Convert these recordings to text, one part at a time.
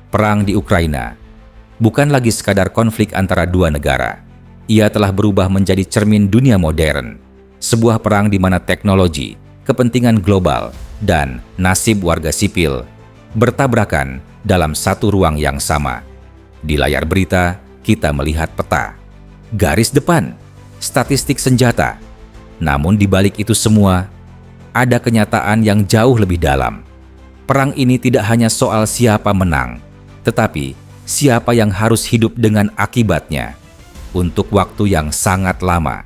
Perang di Ukraina bukan lagi sekadar konflik antara dua negara. Ia telah berubah menjadi cermin dunia modern. Sebuah perang di mana teknologi, kepentingan global, dan nasib warga sipil bertabrakan dalam satu ruang yang sama. Di layar berita, kita melihat peta, garis depan, statistik senjata. Namun di balik itu semua, ada kenyataan yang jauh lebih dalam. Perang ini tidak hanya soal siapa menang, tetapi siapa yang harus hidup dengan akibatnya untuk waktu yang sangat lama.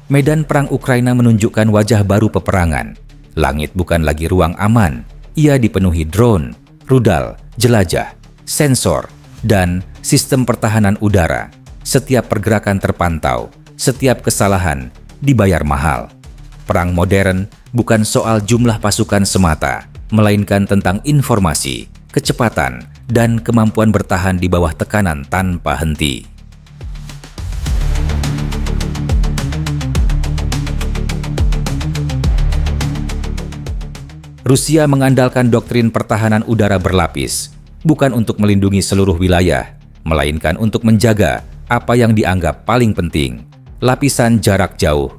Medan perang Ukraina menunjukkan wajah baru peperangan. Langit bukan lagi ruang aman. Ia dipenuhi drone, rudal, jelajah, sensor, dan sistem pertahanan udara. Setiap pergerakan terpantau, setiap kesalahan dibayar mahal. Perang modern bukan soal jumlah pasukan semata, melainkan tentang informasi, kecepatan, dan kemampuan bertahan di bawah tekanan tanpa henti. Rusia mengandalkan doktrin pertahanan udara berlapis, bukan untuk melindungi seluruh wilayah, melainkan untuk menjaga apa yang dianggap paling penting, lapisan jarak jauh,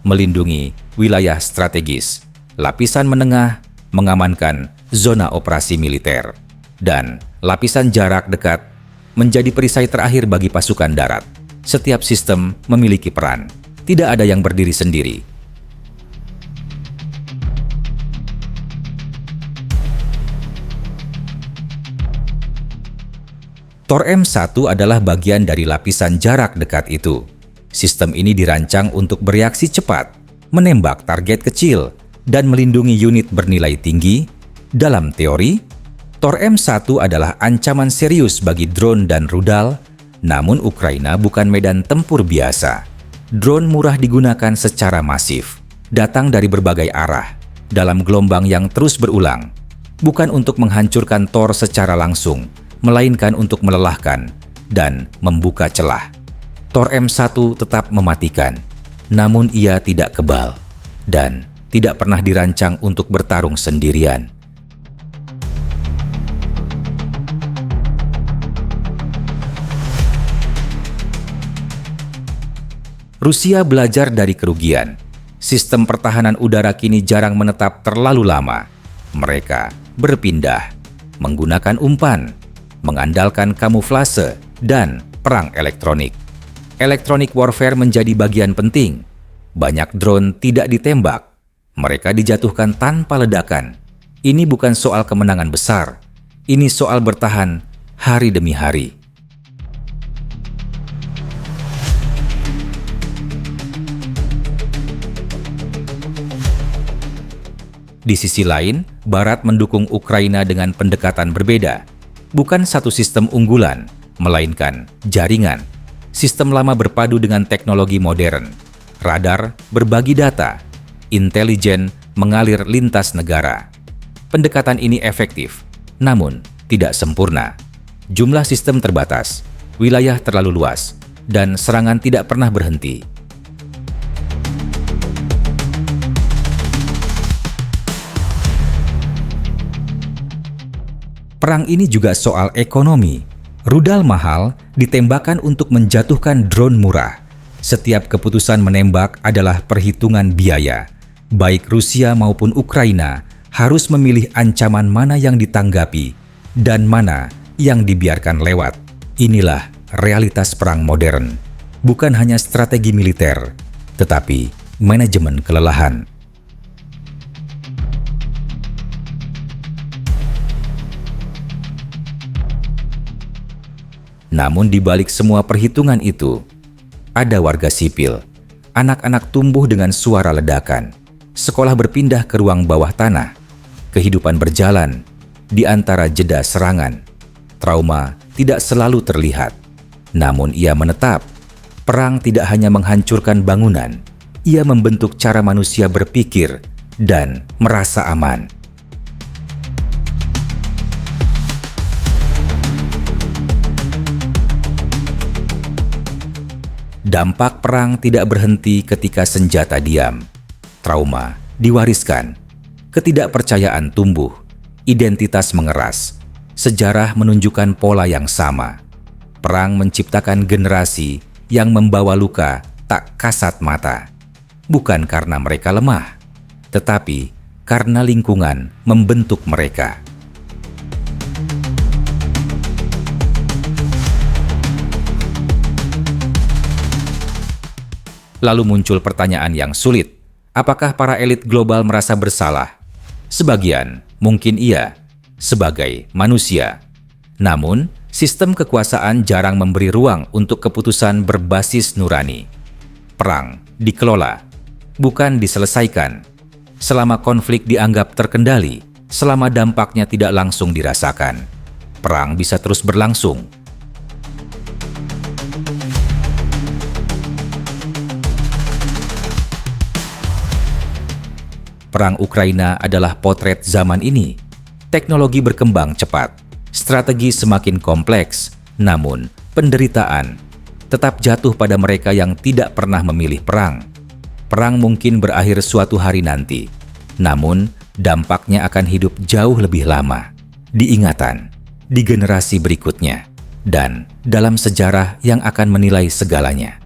melindungi wilayah strategis, lapisan menengah, mengamankan zona operasi militer, dan lapisan jarak dekat menjadi perisai terakhir bagi pasukan darat. Setiap sistem memiliki peran, tidak ada yang berdiri sendiri. Thor M1 adalah bagian dari lapisan jarak dekat itu. Sistem ini dirancang untuk bereaksi cepat, menembak target kecil, dan melindungi unit bernilai tinggi. Dalam teori, Thor M1 adalah ancaman serius bagi drone dan rudal, namun Ukraina bukan medan tempur biasa. Drone murah digunakan secara masif, datang dari berbagai arah, dalam gelombang yang terus berulang, bukan untuk menghancurkan Thor secara langsung, melainkan untuk melelahkan dan membuka celah. Thor M1 tetap mematikan, namun ia tidak kebal dan tidak pernah dirancang untuk bertarung sendirian. Rusia belajar dari kerugian. Sistem pertahanan udara kini jarang menetap terlalu lama. Mereka berpindah, menggunakan umpan, mengandalkan kamuflase, dan perang elektronik. Electronic warfare menjadi bagian penting. Banyak drone tidak ditembak. Mereka dijatuhkan tanpa ledakan. Ini bukan soal kemenangan besar. Ini soal bertahan hari demi hari. Di sisi lain, Barat mendukung Ukraina dengan pendekatan berbeda. Bukan satu sistem unggulan, melainkan jaringan. Sistem lama berpadu dengan teknologi modern. Radar berbagi data, intelijen mengalir lintas negara. Pendekatan ini efektif, namun tidak sempurna. Jumlah sistem terbatas, wilayah terlalu luas, dan serangan tidak pernah berhenti. Perang ini juga soal ekonomi. Rudal mahal ditembakkan untuk menjatuhkan drone murah. Setiap keputusan menembak adalah perhitungan biaya. Baik Rusia maupun Ukraina harus memilih ancaman mana yang ditanggapi dan mana yang dibiarkan lewat. Inilah realitas perang modern. Bukan hanya strategi militer, tetapi manajemen kelelahan. Namun di balik semua perhitungan itu, ada warga sipil. Anak-anak tumbuh dengan suara ledakan. Sekolah berpindah ke ruang bawah tanah. Kehidupan berjalan di antara jeda serangan. Trauma tidak selalu terlihat, namun ia menetap. Perang tidak hanya menghancurkan bangunan, ia membentuk cara manusia berpikir dan merasa aman. Dampak perang tidak berhenti ketika senjata diam. Trauma diwariskan, ketidakpercayaan tumbuh, identitas mengeras, sejarah menunjukkan pola yang sama. Perang menciptakan generasi yang membawa luka tak kasat mata. Bukan karena mereka lemah, tetapi karena lingkungan membentuk mereka. Lalu muncul pertanyaan yang sulit. Apakah para elit global merasa bersalah? Sebagian, mungkin iya, sebagai manusia. Namun, sistem kekuasaan jarang memberi ruang untuk keputusan berbasis nurani. Perang dikelola, bukan diselesaikan. Selama konflik dianggap terkendali, selama dampaknya tidak langsung dirasakan, perang bisa terus berlangsung. Perang Ukraina adalah potret zaman ini. Teknologi berkembang cepat, strategi semakin kompleks, namun penderitaan tetap jatuh pada mereka yang tidak pernah memilih perang. Perang mungkin berakhir suatu hari nanti, namun dampaknya akan hidup jauh lebih lama, di ingatan, di generasi berikutnya, dan dalam sejarah yang akan menilai segalanya.